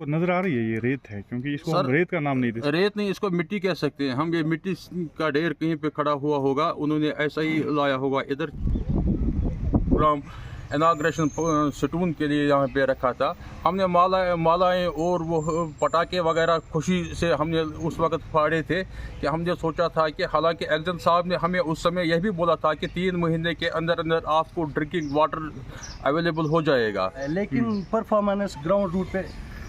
नजर आ रही है ये रेत है, क्योंकि इसको हम रेत का नाम नहीं देते। रेत नहीं, इसको मिट्टी कह सकते हैं हम। ये मिट्टी का ढेर कहीं पे खड़ा हुआ होगा, उन्होंने ऐसा ही लाया होगा। इधर प्रोग्राम इनाग्रेशन स्टून के लिए यहाँ पे रखा था। हमने मालाएं और वो पटाखे वगैरह खुशी से हमने उस वक्त फाड़े थे कि हमने सोचा था कि, हालांकि एक्जन साहब ने हमें उस समय यह भी बोला था कि 3 महीने के अंदर अंदर आपको ड्रिंकिंग वाटर अवेलेबल हो जाएगा, लेकिन परफॉर्मेंस ग्राउंड रूट पे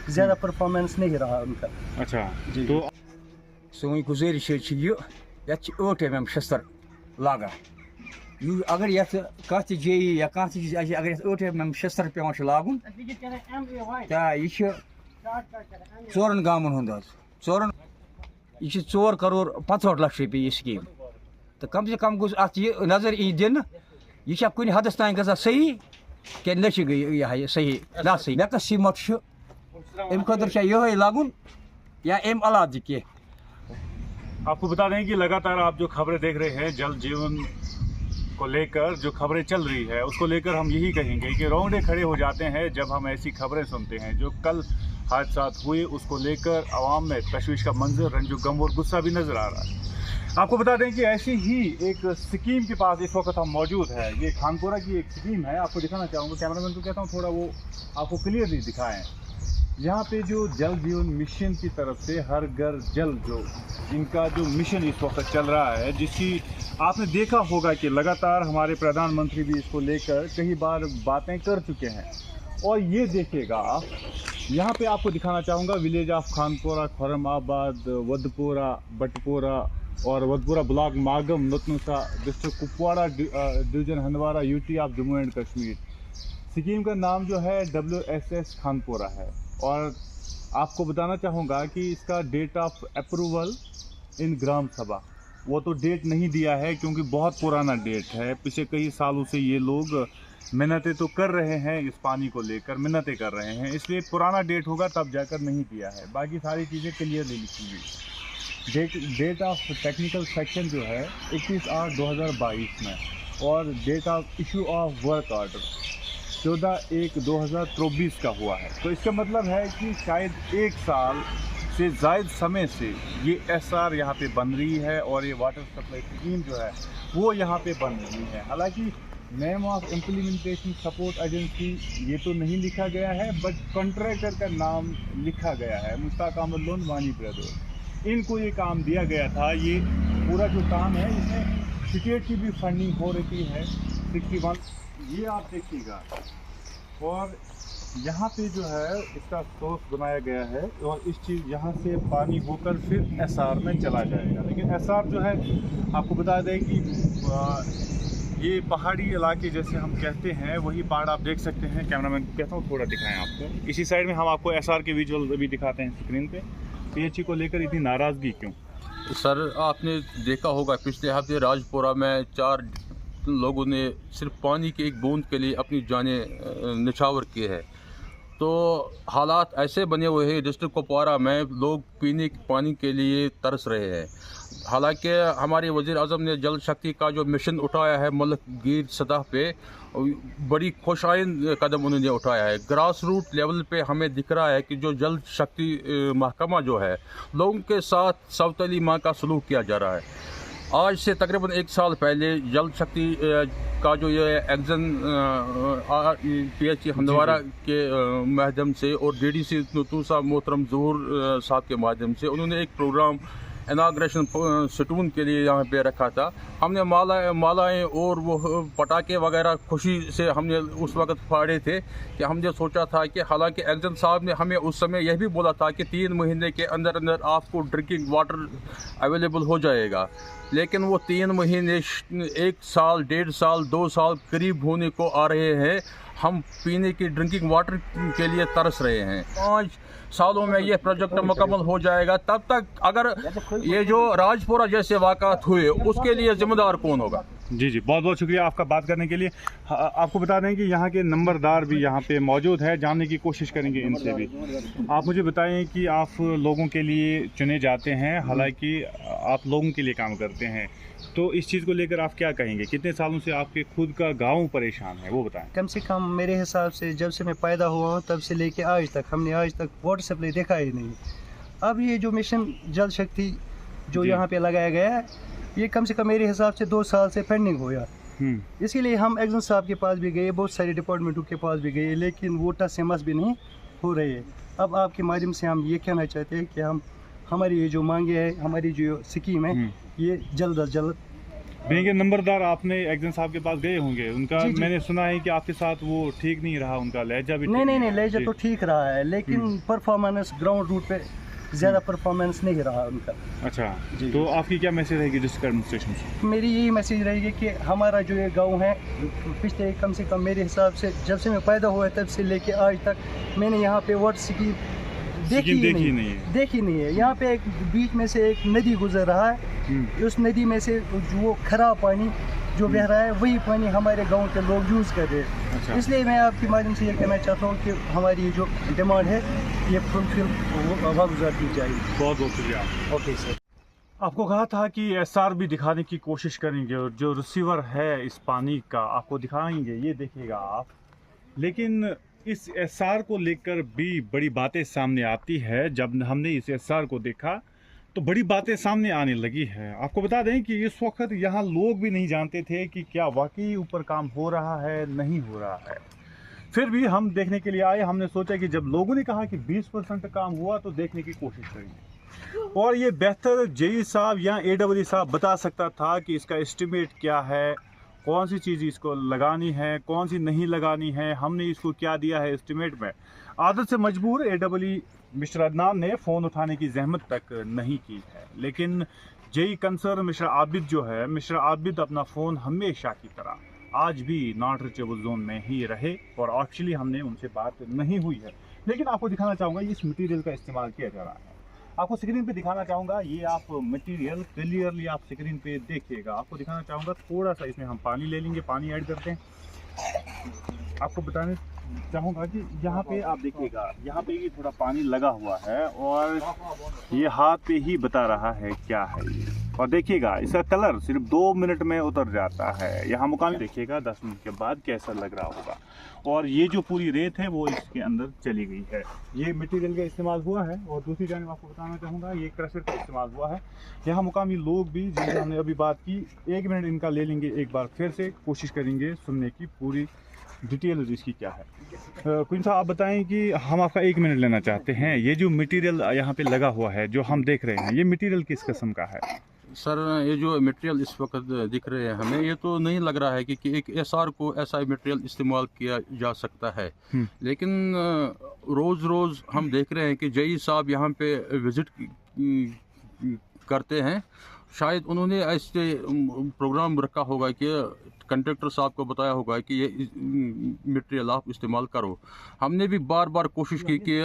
ज़्यादा परफॉर्मेंस नहीं रहा उनका। अच्छा जी। तो सोनी गुजारिश ये 8 mm शस्त्र लागा अगर ये कत जे या कत चीज अगर 8 mm शस्त्र पे लागुन यह 4 गामन हुंद 4 यह 4 करोड़ 65 लाख रुपये ये स्कीम। तो कम से कम गोस अत नजर ई दिन यह कुछ हदस तान ग सही कि न गई सही ना सही मे सीमट अम खुद ये लागुन या अम अलाव कह। आपको बता दें कि लगातार आप जो खबरें देख रहे हैं जल जीवन को लेकर, जो खबरें चल रही है उसको लेकर हम यही कहेंगे कि रोंगटे खड़े हो जाते हैं जब हम ऐसी खबरें सुनते हैं। जो कल हादसा हुए उसको लेकर आवाम में तशवीश का मंजर, रंजो गम और गुस्सा भी नजर आ रहा है। आपको बता दें कि ऐसी ही एक स्कीम के पास इस वक्त हम मौजूद है। ये खानपुरा की एक स्कीम है, आपको दिखाना चाहूँगा। कैमरामैन को कहता हूँ थोड़ा वो आपको क्लियरली दिखाएं। यहाँ पे जो जल जीवन मिशन की तरफ से हर घर जल, जो इनका जो मिशन इस वक्त चल रहा है, जिसकी आपने देखा होगा कि लगातार हमारे प्रधानमंत्री भी इसको लेकर कई बार बातें कर चुके हैं। और ये देखिएगा आप, यहाँ पे आपको दिखाना चाहूँगा विलेज ऑफ खानपुरा, खुरमाबाद, वदपुरा, बटपुरा और Wadpura block, Magam, Natnusa, district Kupwara, division Handwara, UT of Jammu and Kashmir. Scheme का नाम जो है WSS खानपुरा है। और आपको बताना चाहूँगा कि इसका डेट ऑफ अप्रूवल इन ग्राम सभा, वो तो डेट नहीं दिया है क्योंकि बहुत पुराना डेट है। पिछले कई सालों से ये लोग मिन्नतें तो कर रहे हैं, इस पानी को लेकर मिन्नतें कर रहे हैं, इसलिए पुराना डेट होगा तब जाकर नहीं दिया है। बाकी सारी चीज़ें क्लियरली लिखी हुई। डेट ऑफ टेक्निकल सेक्शन जो है 21/8/2022 में, और date of issue of work order 14/1/2024 का हुआ है। तो इसका मतलब है कि शायद 1 साल से ज़ायद समय से ये SR यहाँ पे बन रही है और ये वाटर सप्लाई स्कीम जो है वो यहाँ पे बन रही है। हालांकि name of implementation support agency ये तो नहीं लिखा गया है, बट कॉन्ट्रैक्टर का नाम लिखा गया है, मुश्ताक अहमद लोन वानी ब्रदर्स। इनको ये काम दिया गया था। ये पूरा जो काम है इसमें स्टेट की भी फंडिंग हो रही है 61, ये आप देखिएगा। और यहाँ पे जो है इसका सोर्स बनाया गया है और इस चीज़ यहाँ से पानी होकर फिर SR में चला जाएगा। लेकिन SR जो है आपको बता दें कि ये पहाड़ी इलाके जैसे हम कहते हैं, वही पहाड़ आप देख सकते हैं। कैमरामैन को कहता हूँ थोड़ा दिखाएं आपको। इसी साइड में हम आपको SR के विजुअल अभी दिखाते हैं स्क्रीन पे। PHE को लेकर इतनी नाराज़गी क्यों? सर, आपने देखा होगा पिछले हफ्ते राजपुरा में 4 लोगों ने सिर्फ पानी की एक बूंद के लिए अपनी जानें निछावर की है। तो हालात ऐसे बने हुए हैं डिस्ट्रिक्ट कुपवाड़ा में, लोग पीने के पानी के लिए तरस रहे हैं। हालांकि हमारे वज़ीर आज़म ने जल शक्ति का जो मिशन उठाया है मुल्कगीर सतह पे, बड़ी खुशाइंद कदम उन्होंने उठाया है। ग्रास रूट लेवल पे हमें दिख रहा है कि जो जल शक्ति महकमा जो है, लोगों के साथ सवतली माँ का सलूक किया जा रहा है। आज से तकरीबन 1 साल पहले जल शक्ति का जो ये एक्जन PHE हंदवारा के माध्यम से और DDC नतूसा मोहतरम ज़हूर साहब के माध्यम से उन्होंने एक प्रोग्राम इनाग्रेशन स्टून के लिए यहाँ पे रखा था। हमने मालाएं और वो पटाखे वगैरह खुशी से हमने उस वक्त फाड़े थे कि हमने सोचा था कि, हालांकि एक्जन साहब ने हमें उस समय यह भी बोला था कि 3 महीने के अंदर अंदर आपको ड्रिंकिंग वाटर अवेलेबल हो जाएगा, लेकिन वो 3 महीने 1 साल, 1.5 साल, 2 साल करीब होने को आ रहे हैं। हम पीने की ड्रिंकिंग वाटर के लिए तरस रहे हैं। 5 सालों में ये प्रोजेक्ट मुकम्मल हो जाएगा। तब तक अगर ये जो राजपुरा जैसे वाक़ात हुए उसके लिए ज़िम्मेदार कौन होगा? जी जी, बहुत बहुत शुक्रिया आपका बात करने के लिए। आपको बता दें कि यहाँ के नंबरदार भी यहाँ पे मौजूद है, जानने की कोशिश करेंगे इनसे भी। आप मुझे बताएं कि आप लोगों के लिए चुने जाते हैं, हालांकि आप लोगों के लिए काम करते हैं, तो इस चीज़ को लेकर आप क्या कहेंगे? कितने सालों से आपके खुद का गांव परेशान है, वो बताएं। कम से कम मेरे हिसाब से जब से मैं पैदा हुआ हूँ तब से लेके आज तक हमने आज तक वाटर सप्लाई देखा ही नहीं। अब ये जो मिशन जल शक्ति जो जी। यहाँ पे लगाया गया है, ये कम से कम मेरे हिसाब से 2 साल से पेंडिंग हो गया। इसीलिए हम एक्जन साहब के पास भी गए, बहुत सारे डिपार्टमेंटों के पास भी गए, लेकिन वो टस से मस भी नहीं हो रही है। अब आपके माध्यम से हम ये कहना चाहते हैं कि हम हमारी ये जो मांगे है, हमारी जो स्कीम है, ये जल्द अज जल्द। बेंगे नंबरदार आपने एक्जन साहब के पास गए होंगे, उनका जी, जी। मैंने सुना है कि आपके साथ वो ठीक नहीं रहा, उनका लहजा भी नहीं ठीक नहीं, लहजा जी। तो ठीक रहा है, लेकिन परफॉर्मेंस ग्राउंड रूट पे ज़्यादा परफॉर्मेंस नहीं रहा उनका। अच्छा, जी। तो आपकी क्या मैसेज रहेगी डिस्ट्रिक्ट एडमिनिस्ट्रेशन से? मेरी यही मैसेज रहेगी कि हमारा जो ये गांव है, पिछले कम से कम मेरे हिसाब से जब से मैं पैदा हुआ तब से लेके आज तक मैंने यहाँ पे वाटर स्कीम देखी ही नहीं है। यहाँ पे एक बीच में से एक नदी गुजर रहा है, उस नदी में से जो वो खराब पानी जो बह रहा है, वही पानी हमारे गांव के लोग यूज़ कर रहे हैं। अच्छा। इसलिए मैं आपके माध्यम से ये कहना चाहता हूँ कि हमारी जो डिमांड है ये फुलफिल वागुजार की जाएगी। बहुत बहुत शुक्रिया। Okay sir. आपको कहा था कि एसआर भी दिखाने की कोशिश करेंगे और जो रिसीवर है इस पानी का आपको दिखाएंगे, ये देखिएगा आप। लेकिन इस एसआर को लेकर भी बड़ी बातें सामने आती है। जब हमने इस एसआर को देखा तो बड़ी बातें सामने आने लगी है। आपको बता दें कि इस वक्त यहाँ लोग भी नहीं जानते थे कि क्या वाकई ऊपर काम हो रहा है, नहीं हो रहा है। फिर भी हम देखने के लिए आए। हमने सोचा कि जब लोगों ने कहा कि 20% काम हुआ तो देखने की कोशिश करेंगे, और ये बेहतर जेई साहब या एडब्ल्यू साहब बता सकता था कि इसका एस्टिमेट क्या है, कौन सी चीज़ इसको लगानी है, कौन सी नहीं लगानी है, हमने इसको क्या दिया है एस्टिमेट में। आदत से मजबूर एडब्ल्यू मिस्टर अदनान ने फ़ोन उठाने की जहमत तक नहीं की है, लेकिन जेई कंसर्न मिस्टर आबिद जो है, मिस्टर आबिद अपना फ़ोन हमेशा की तरह आज भी नॉट रीचेबल जोन में ही रहे और एक्चुअली हमने उनसे बात नहीं हुई है। लेकिन आपको दिखाना चाहूँगा इस मटेरियल का इस्तेमाल किया जा रहा है। आपको स्क्रीन पे दिखाना चाहूँगा, ये आप मटेरियल क्लियरली आप स्क्रीन पे देखिएगा। आपको दिखाना चाहूँगा, थोड़ा सा इसमें हम पानी ले लेंगे, पानी ऐड करते हैं। आपको बताने चाहूँगा कि यहाँ पे आप देखिएगा, यहाँ पे भी थोड़ा पानी लगा हुआ है और ये हाथ पे ही बता रहा है क्या है ये। और देखिएगा इसका कलर सिर्फ 2 मिनट में उतर जाता है। यहाँ मुकामी देखिएगा 10 मिनट के बाद कैसा लग रहा होगा। और ये जो पूरी रेत है वो इसके अंदर चली गई है। ये मटेरियल का इस्तेमाल हुआ है। और दूसरी जानब आपको बताना चाहूँगा, ये क्रशर का इस्तेमाल हुआ है। यहाँ मुकामी लोग भी जिनसे हमने अभी बात की, 1 मिनट इनका ले लेंगे, एक बार फिर से कोशिश करेंगे सुनने की पूरी डिटेल इसकी क्या है। कुन साहब आप बताएं कि हम आपका 1 मिनट लेना चाहते हैं। ये जो मटेरियल यहाँ पे लगा हुआ है जो हम देख रहे हैं, ये मटेरियल किस किस्म का है? सर, ये जो मटेरियल इस वक्त दिख रहे हैं हमें, ये तो नहीं लग रहा है कि एक एसआर को ऐसा मटेरियल इस्तेमाल किया जा सकता है। लेकिन रोज़ रोज़ हम देख रहे हैं कि जेई साहब यहाँ पे विज़िट करते हैं। शायद उन्होंने ऐसे प्रोग्राम रखा होगा कि कंट्रैक्टर साहब को बताया होगा कि ये मटेरियल आप इस्तेमाल करो। हमने भी बार बार कोशिश की कि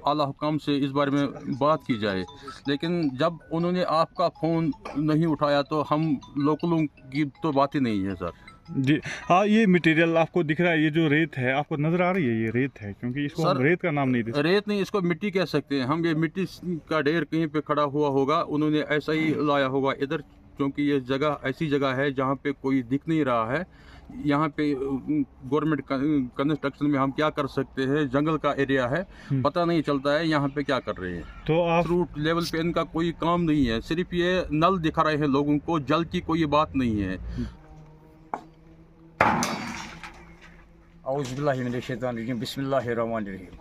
आला हुकाम से इस बारे में बात की जाए, लेकिन जब उन्होंने आपका फ़ोन नहीं उठाया तो हम लोकलों की तो बात ही नहीं है सर। जी हाँ, ये मटेरियल आपको दिख रहा है, ये जो रेत है आपको नज़र आ रही है, ये रेत है, क्योंकि इसको हम रेत का नाम नहीं दे सकते। रेत नहीं, इसको मिट्टी कह सकते हैं हम। ये मिट्टी का ढेर कहीं पे खड़ा हुआ होगा, उन्होंने ऐसा ही लाया होगा इधर, क्योंकि ये जगह ऐसी जगह है जहाँ पे कोई दिख नहीं रहा है। यहाँ पे गवर्नमेंट कंस्ट्रक्शन में हम क्या कर सकते हैं, जंगल का एरिया है, पता नहीं चलता है यहाँ पे क्या कर रहे हैं। तो आप रूट लेवल पे इनका कोई काम नहीं है, सिर्फ ये नल दिखा रहे हैं लोगों को, जल की कोई बात नहीं है। औज़ुबिल्लाहिमिनश्शैतानिर्रजीम, बिस्मिल्लाहिर्रहमानिर्रहीम।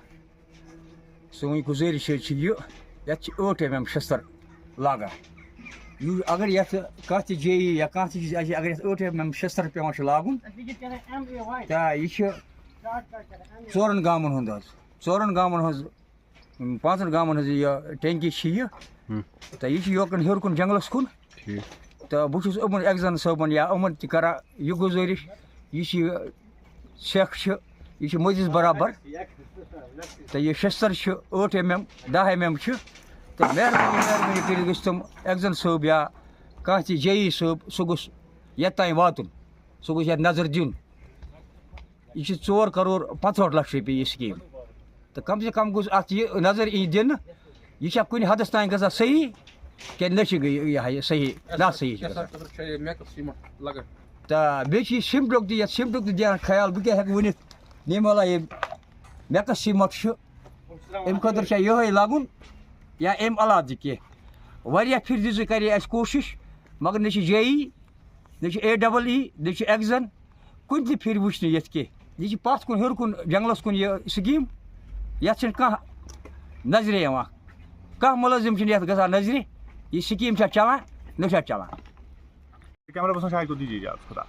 सोनी गुजारिश है ये 8 mm शस्त्र लागा। अगर ये कत जे या कत चीज अगर 8 mm शस्त्र पे लागुन, यह 4 गामन हुंद 4 गामन 5 गामन यह टैंकी तो यह योकन हेर कुन जंगलस कुन। तो बहुत अमन एक्जन सबन या अमन तरा यह गुजारिश, यह शेख यह मजिस बराबर, तो यह शस्त्र 8 mm 10 mm तो मेहरबानी कर तुम एक्जन सब या कह जेई सब सह गोस ये ताई वातुन सो गो ये नजर दिन यह 4 करोड़ 65 लाख रुपये यह स्कीम तो कम से कम गोस अत यह नजर ई दिन यह कुन हदस तान गसा सही कि न गई सही ना सही तो बे सिमटुक ये सिमटुक दिन ख्याल बह क्या वन निमला ये मेकस सीमट अम खुद ये लागुन या अम अलाव कह फिर दिज कर कोशिश मगर न JEE न AEE न एक्जन कुन फिर वुच ये कह पथ कुन हेर कुन जंगलस कुन यह स्कीम ये कह नजरे कह मुलजिम ग नजरे यह स्कीम चलान न चलान। कैमरा पर्सन शाहिद को दीजिए आप खुदा।